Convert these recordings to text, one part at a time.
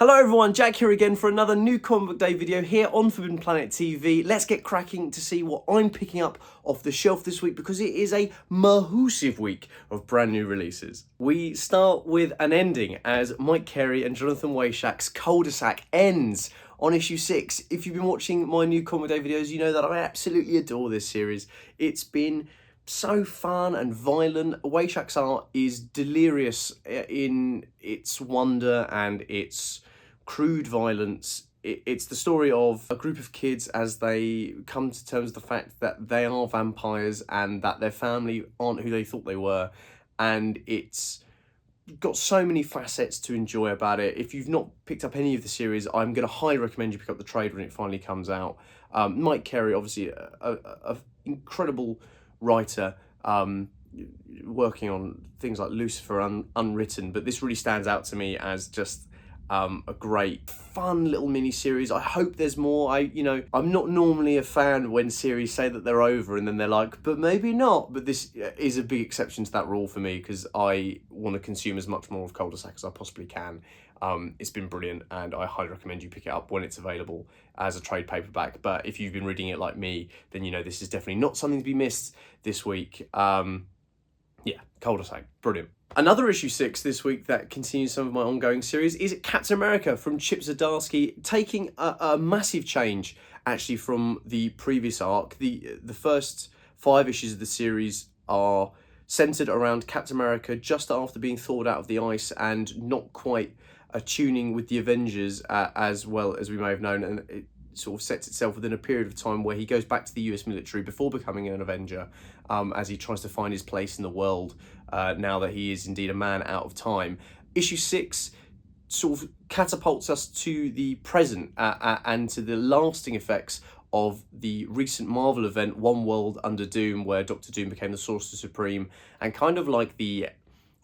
Hello everyone, Jack here again for another new Comic Book Day video here on Forbidden Planet TV. Let's get cracking to see what I'm picking up off the shelf this week because it is a massive week of brand new releases. We start with an ending as Mike Carey and Jonathan Weishack's Cul-de-sac ends on issue 6. If you've been watching my new Comic Book Day videos, you know that I absolutely adore this series. It's been so fun and violent. Weishack's art is delirious in its wonder and its crude violence. It's the story of a group of kids as they come to terms with the fact that they are vampires and that their family aren't who they thought they were. And it's got so many facets to enjoy about it. If you've not picked up any of the series, I'm going to highly recommend you pick up the trade when it finally comes out. Mike Carey, obviously a incredible writer, working on things like Lucifer Unwritten, but this really stands out to me as just a great fun little mini series. I hope there's more. I'm not normally a fan when series say that they're over and then they're like, but maybe not. But this is a big exception to that rule for me because I want to consume as much more of Cul-de-sac as I possibly can. It's been brilliant and I highly recommend you pick it up when it's available as a trade paperback. But if you've been reading it like me, then you know this is definitely not something to be missed this week. Yeah, Cul-de-sac, brilliant. Another issue 6 this week that continues some of my ongoing series is Captain America from Chip Zdarsky, taking a massive change actually from the previous arc. The first 5 issues of the series are centered around Captain America just after being thawed out of the ice and not quite attuning with the Avengers as well as we may have known, and it sort of sets itself within a period of time where he goes back to the US military before becoming an Avenger, as he tries to find his place in the world now that he is indeed a man out of time. Issue 6 sort of catapults us to the present and to the lasting effects of the recent Marvel event, One World Under Doom, where Dr. Doom became the Sorcerer Supreme and kind of like the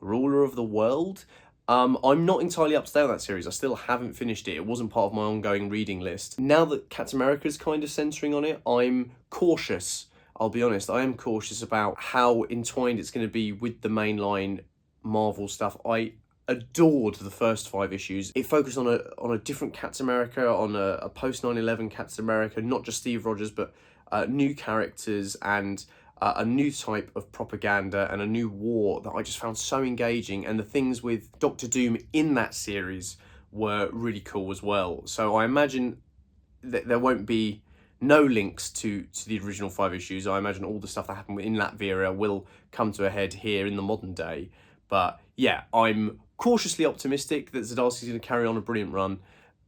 ruler of the world. I'm not entirely up to date on that series. I still haven't finished it. It wasn't part of my ongoing reading list. Now that Captain America is kind of centering on it, I'm cautious. I'll be honest, I am cautious about how entwined it's going to be with the mainline Marvel stuff. I adored the first 5 issues. It focused on a different Captain America, on a post 9/11 Captain America, not just Steve Rogers, but new characters and a new type of propaganda and a new war that I just found so engaging. And the things with Doctor Doom in that series were really cool as well. So I imagine that there won't be no links to the original 5 issues. I imagine all the stuff that happened in that era will come to a head here in the modern day. But yeah, I'm cautiously optimistic that Zdarsky's going to carry on a brilliant run.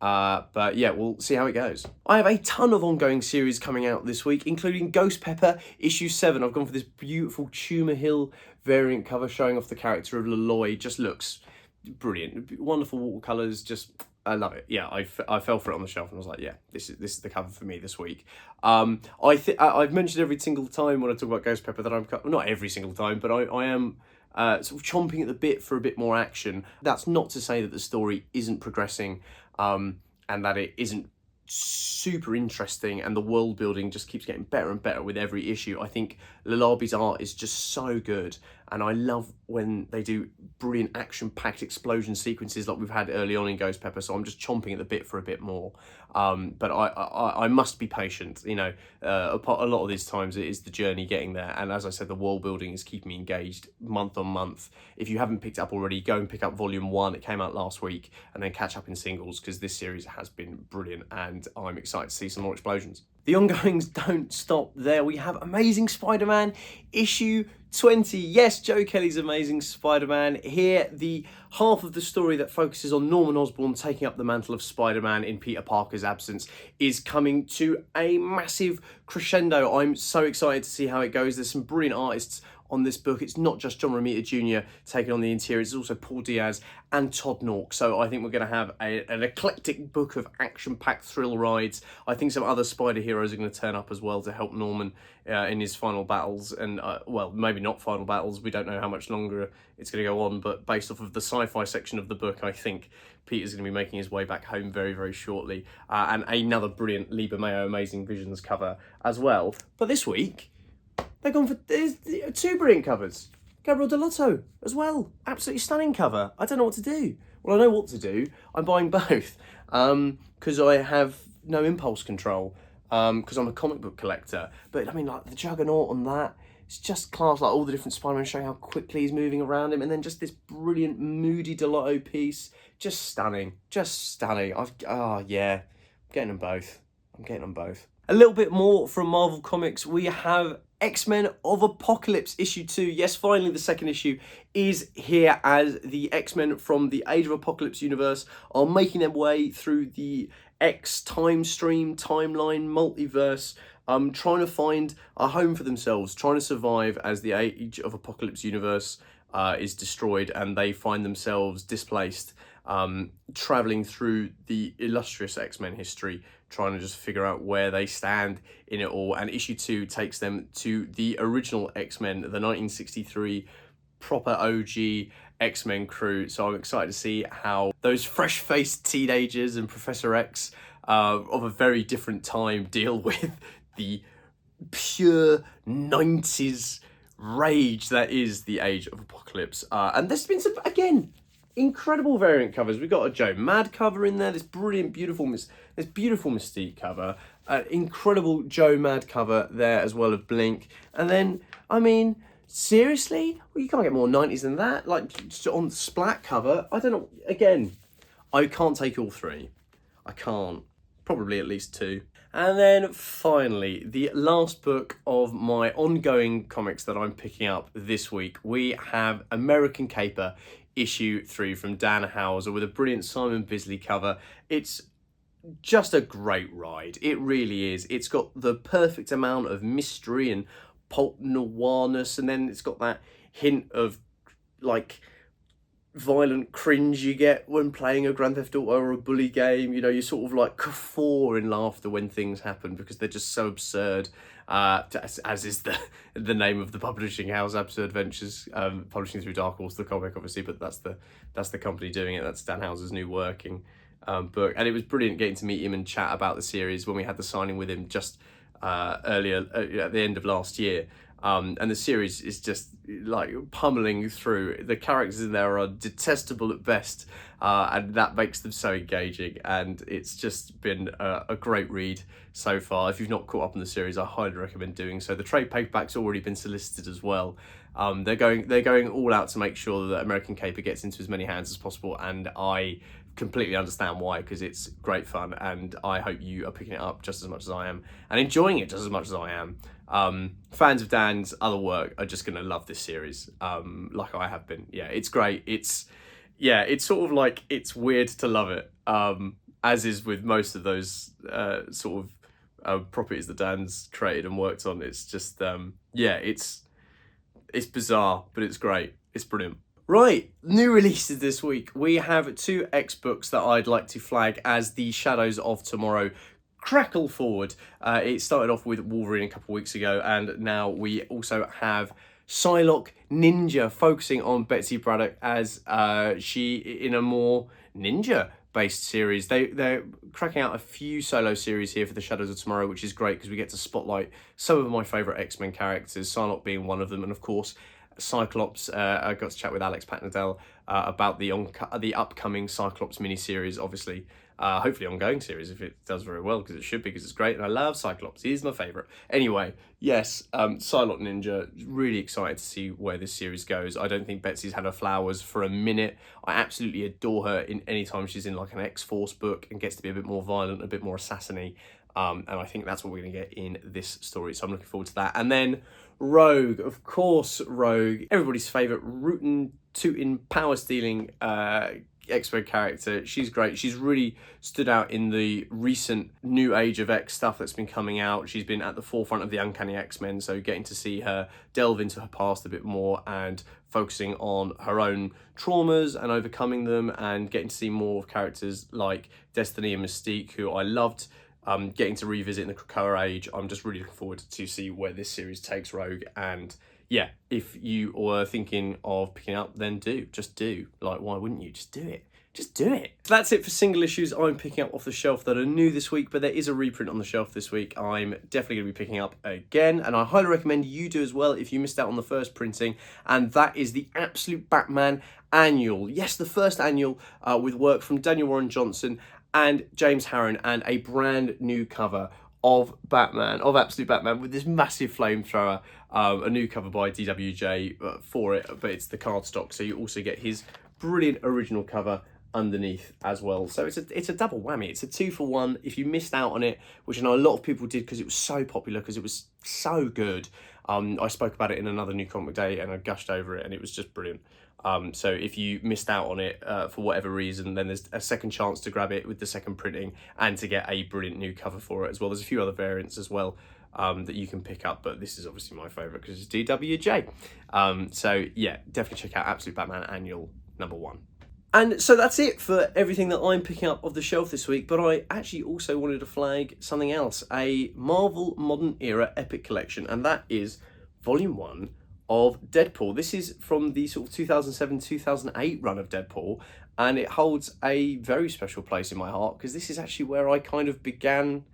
But yeah, we'll see how it goes. I have a ton of ongoing series coming out this week, including Ghost Pepper issue 7. I've gone for this beautiful Tumor Hill variant cover showing off the character of Leloy. Just looks brilliant. Wonderful watercolors. Just, I love it. Yeah, I fell for it on the shelf and I was like, yeah, this is the cover for me this week. I've mentioned every single time when I talk about Ghost Pepper that I'm, not every single time, but I am sort of chomping at the bit for a bit more action. That's not to say that the story isn't progressing and that it isn't super interesting and the world building just keeps getting better and better with every issue. I think Lalabi's art is just so good and I love when they do brilliant action-packed explosion sequences like we've had early on in Ghost Pepper, so I'm just chomping at the bit for a bit more. But I must be patient, you know. A lot of these times it is the journey getting there, and as I said, the world building is keeping me engaged month on month. If you haven't picked up already, go and pick up volume 1. It came out last week, and then catch up in singles because this series has been brilliant and I'm excited to see some more explosions. The ongoings don't stop there. We have Amazing Spider-Man issue 20. Yes, Joe Kelly's Amazing Spider-Man. Here, the half of the story that focuses on Norman Osborn taking up the mantle of Spider-Man in Peter Parker's absence is coming to a massive crescendo. I'm so excited to see how it goes. There's some brilliant artists on this book. It's not just John Romita Jr. taking on the interior, it's also Paul Diaz and Todd Nork. So I think we're going to have an eclectic book of action-packed thrill rides. I think some other spider heroes are going to turn up as well to help Norman in his final battles. And, well, maybe not final battles. We don't know how much longer it's going to go on. But based off of the sci-fi section of the book, I think Peter's going to be making his way back home very, very shortly. And another brilliant Liber Mayo Amazing Visions cover as well. But this week, they've gone for 2 brilliant covers. Gabriel Dell'Otto as well. Absolutely stunning cover. I don't know what to do. Well, I know what to do. I'm buying both because I have no impulse control because I'm a comic book collector. But I mean, like the Juggernaut on that, it's just class. Like all the different Spider-Man showing how quickly he's moving around him, and then just this brilliant Moody Delotto piece, just stunning, just stunning. Yeah, I'm getting them both. I'm getting them both. A little bit more from Marvel Comics. We have X-Men of Apocalypse issue 2. Yes, finally the second issue is here as the X-Men from the Age of Apocalypse universe are making their way through the X time stream, timeline, multiverse, trying to find a home for themselves, trying to survive as the Age of Apocalypse universe is destroyed and they find themselves displaced, traveling through the illustrious X-Men history, trying to just figure out where they stand in it all. And issue 2 takes them to the original X-Men, the 1963 proper OG X-Men crew. So I'm excited to see how those fresh-faced teenagers and Professor X of a very different time deal with the pure 90s rage that is the Age of Apocalypse. And there's been some, again, incredible variant covers. We've got a Joe Mad cover in there, this brilliant, beautiful Mystique cover, incredible Joe Mad cover there as well of Blink. And then, I mean, seriously? Well, you can't get more 90s than that. Like, on the Splat cover, I don't know, again, I can't take all three. I can't. Probably at least two. And then finally, the last book of my ongoing comics that I'm picking up this week, we have American Caper issue 3 from Dan Houser with a brilliant Simon Bisley cover. It's just a great ride. It really is. It's got the perfect amount of mystery and pulp noirness, and then it's got that hint of like violent cringe you get when playing a Grand Theft Auto or a bully game. You know, you sort of like guffaw in laughter when things happen because they're just so absurd. As is the name of the publishing house, Absurd Ventures, publishing through Dark Horse, the comic, obviously, but that's the company doing it. That's Dan Houser's new working book, and it was brilliant getting to meet him and chat about the series when we had the signing with him just earlier at the end of last year. And the series is just like pummeling through. The characters in there are detestable at best, and that makes them so engaging. And it's just been a great read so far. If you've not caught up on the series, I highly recommend doing so. The trade paperback's already been solicited as well. They're going all out to make sure that American Caper gets into as many hands as possible, and I completely understand why, because it's great fun, and I hope you are picking it up just as much as I am and enjoying it just as much as I am. Fans of Dan's other work are just gonna love this series, like I have been. Yeah, it's great. It's sort of like, it's weird to love it, as is with most of those sort of properties that Dan's created and worked on. It's just it's bizarre, but it's great. It's brilliant. Right, new releases this week. We have 2 X books that I'd like to flag as the Shadows of Tomorrow crackle forward. It started off with Wolverine a couple of weeks ago, and now we also have Psylocke Ninja, focusing on Betsy Braddock as she in a more ninja-based series. They're cracking out a few solo series here for the Shadows of Tomorrow, which is great because we get to spotlight some of my favourite X-Men characters, Psylocke being one of them, and of course Cyclops. I got to chat with Alex Patnadel about the upcoming Cyclops miniseries, obviously, hopefully ongoing series if it does very well, because it should be, because it's great and I love Cyclops. He's my favourite. Anyway, yes, Psylocke Ninja, really excited to see where this series goes. I don't think Betsy's had her flowers for a minute. I absolutely adore her in any time she's in like an X-Force book and gets to be a bit more violent, a bit more assassin-y. And I think that's what we're going to get in this story. So I'm looking forward to that. And then Rogue, of course, Rogue, everybody's favourite rootin' tootin' power stealing X-Men character. She's great. She's really stood out in the recent New Age of X stuff that's been coming out. She's been at the forefront of the Uncanny X-Men, so getting to see her delve into her past a bit more and focusing on her own traumas and overcoming them, and getting to see more of characters like Destiny and Mystique, who I loved getting to revisit in the Krakoa Age. I'm just really looking forward to see where this series takes Rogue. And yeah, if you were thinking of picking up, then just do. Like, why wouldn't you? Just do it. just do it. So that's it for single issues I'm picking up off the shelf that are new this week, but there is a reprint on the shelf this week I'm definitely going to be picking up again, and I highly recommend you do as well if you missed out on the first printing, and that is the Absolute Batman Annual. Yes, the first annual with work from Daniel Warren Johnson and James Harren, and a brand new cover of Batman, of Absolute Batman, with this massive flamethrower. A new cover by DWJ for it, but it's the cardstock, so you also get his brilliant original cover underneath as well. So it's a double whammy. It's a 2-for-1 if you missed out on it, which I know a lot of people did because it was so popular, because it was so good. I spoke about it in another New Comic Day and I gushed over it, and it was just brilliant. So if you missed out on it for whatever reason, then there's a second chance to grab it with the second printing and to get a brilliant new cover for it as well. There's a few other variants as well that you can pick up, but this is obviously my favourite because it's DWJ. So yeah, definitely check out Absolute Batman Annual #1. And so that's it for everything that I'm picking up off the shelf this week, but I actually also wanted to flag something else, a Marvel Modern Era Epic Collection, and that is Volume 1 of Deadpool. This is from the sort of 2007-2008 run of Deadpool, and it holds a very special place in my heart because this is actually where I kind of began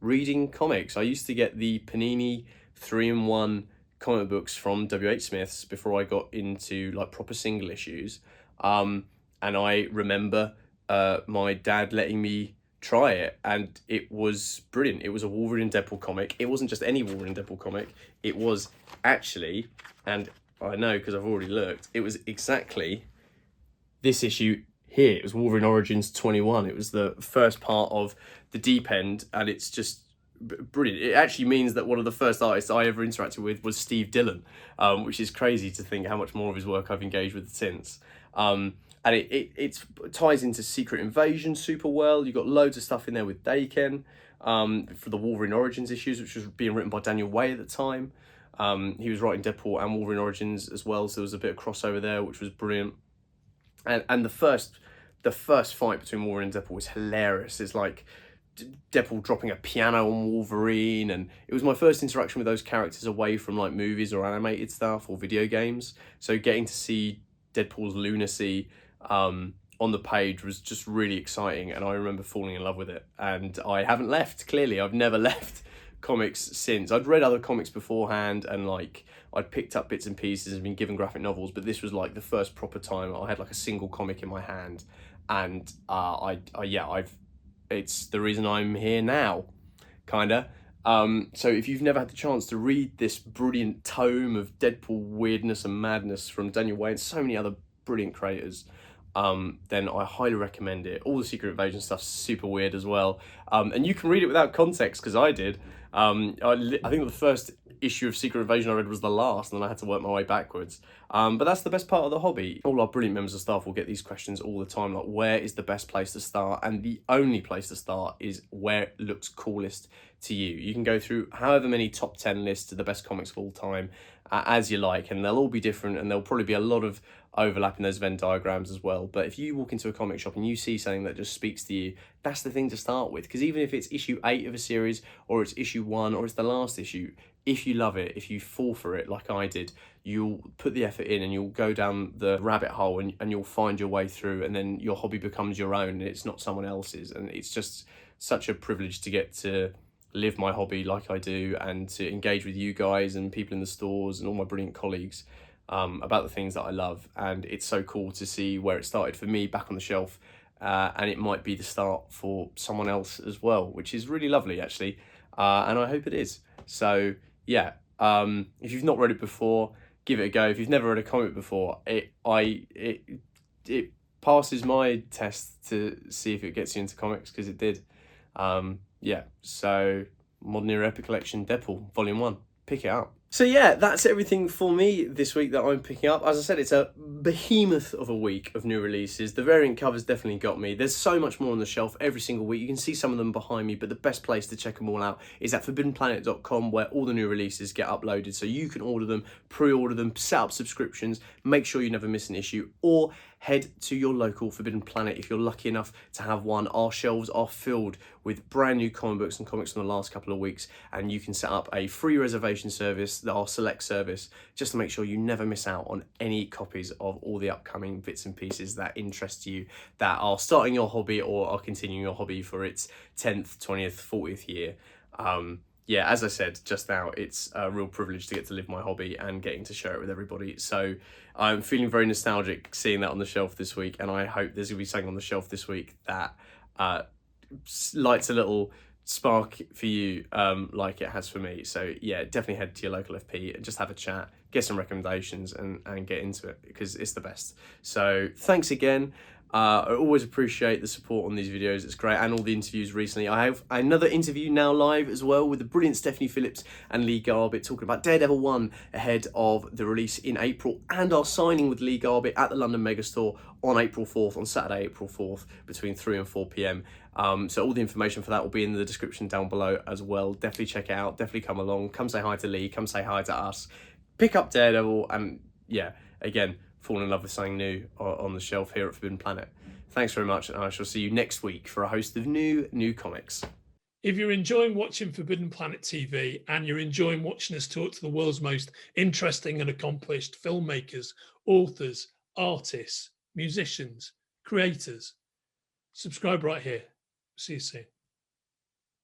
reading comics. I used to get the Panini 3-in-1 comic books from W.H. Smith's before I got into like proper single issues. And I remember my dad letting me try it, and it was brilliant. It was a Wolverine Deadpool comic. It wasn't just any Wolverine Deadpool comic. It was actually, and I know because I've already looked, it was exactly this issue here. It was Wolverine Origins 21. It was the first part of the Deep End, and it's just brilliant. It actually means that one of the first artists I ever interacted with was Steve Dillon, which is crazy to think how much more of his work I've engaged with since. And it ties into Secret Invasion super well. You've got loads of stuff in there with Daken for the Wolverine Origins issues, which was being written by Daniel Way at the time. He was writing Deadpool and Wolverine Origins as well, so there was a bit of crossover there, which was brilliant. And the first fight between Wolverine and Deadpool was hilarious. It's like Deadpool dropping a piano on Wolverine, and it was my first interaction with those characters away from like movies or animated stuff or video games. So getting to see Deadpool's lunacy on the page was just really exciting, and I remember falling in love with it. And I haven't left. Clearly, I've never left comics since. I'd read other comics beforehand, and like I'd picked up bits and pieces and been given graphic novels, but this was like the first proper time I had like a single comic in my hand, and it's the reason I'm here now, kinda. So if you've never had the chance to read this brilliant tome of Deadpool weirdness and madness from Daniel Way and so many other brilliant creators, then I highly recommend it. All the Secret Invasion stuff's super weird as well. And you can read it without context, because I did. I think the first issue of Secret Invasion I read was the last, and then I had to work my way backwards. But that's the best part of the hobby. All our brilliant members of staff will get these questions all the time, like where is the best place to start? And the only place to start is where it looks coolest to you. You can go through however many top 10 lists of the best comics of all time as you like, and they'll all be different, and there'll probably be a lot of overlap in those Venn diagrams as well. But if you walk into a comic shop and you see something that just speaks to you, that's the thing to start with, because even if it's issue 8 of a series, or it's issue 1, or it's the last issue, if you love it, if you fall for it like I did, you'll put the effort in and you'll go down the rabbit hole, and you'll find your way through, and then your hobby becomes your own and it's not someone else's. And it's just such a privilege to get to live my hobby like I do, and to engage with you guys and people in the stores and all my brilliant colleagues about the things that I love. And it's so cool to see where it started for me back on the shelf, and it might be the start for someone else as well, which is really lovely actually, and I hope it is. So yeah, if you've not read it before, give it a go. If you've never read a comic before, it passes my test to see if it gets you into comics, because it did. Yeah, so Modern Era Epic Collection Deadpool Volume 1, pick it up. So yeah, that's everything for me this week that I'm picking up. As I said, it's a behemoth of a week of new releases. The variant covers definitely got me. There's so much more on the shelf every single week. You can see some of them behind me, but the best place to check them all out is at forbiddenplanet.com, where all the new releases get uploaded, so you can order them, pre-order them, set up subscriptions, make sure you never miss an issue, or head to your local Forbidden Planet if you're lucky enough to have one. Our shelves are filled with brand new comic books and comics from the last couple of weeks, and you can set up a free reservation service, our select service, just to make sure you never miss out on any copies of all the upcoming bits and pieces that interest you, that are starting your hobby or are continuing your hobby for its 10th, 20th, 40th year. Yeah, as I said just now, it's a real privilege to get to live my hobby and getting to share it with everybody. So I'm feeling very nostalgic seeing that on the shelf this week, and I hope there's going to be something on the shelf this week that lights a little spark for you, like it has for me. So yeah, definitely head to your local FP and just have a chat, get some recommendations, and get into it, because it's the best. So thanks again. I always appreciate the support on these videos. It's great, and all the interviews recently. I have another interview now live as well with the brilliant Stephanie Phillips and Lee Garbett, talking about Daredevil 1 ahead of the release in April, and our signing with Lee Garbett at the London Megastore on April 4th, on Saturday, April 4th, between 3 and 4 p.m. So all the information for that will be in the description down below as well. Definitely check it out. Definitely come along. Come say hi to Lee. Come say hi to us. Pick up Daredevil, and yeah, again, fall in love with something new on the shelf here at Forbidden Planet. Thanks very much, and I shall see you next week for a host of new comics. If you're enjoying watching Forbidden Planet TV and you're enjoying watching us talk to the world's most interesting and accomplished filmmakers, authors, artists, musicians, creators, subscribe right here. See you soon.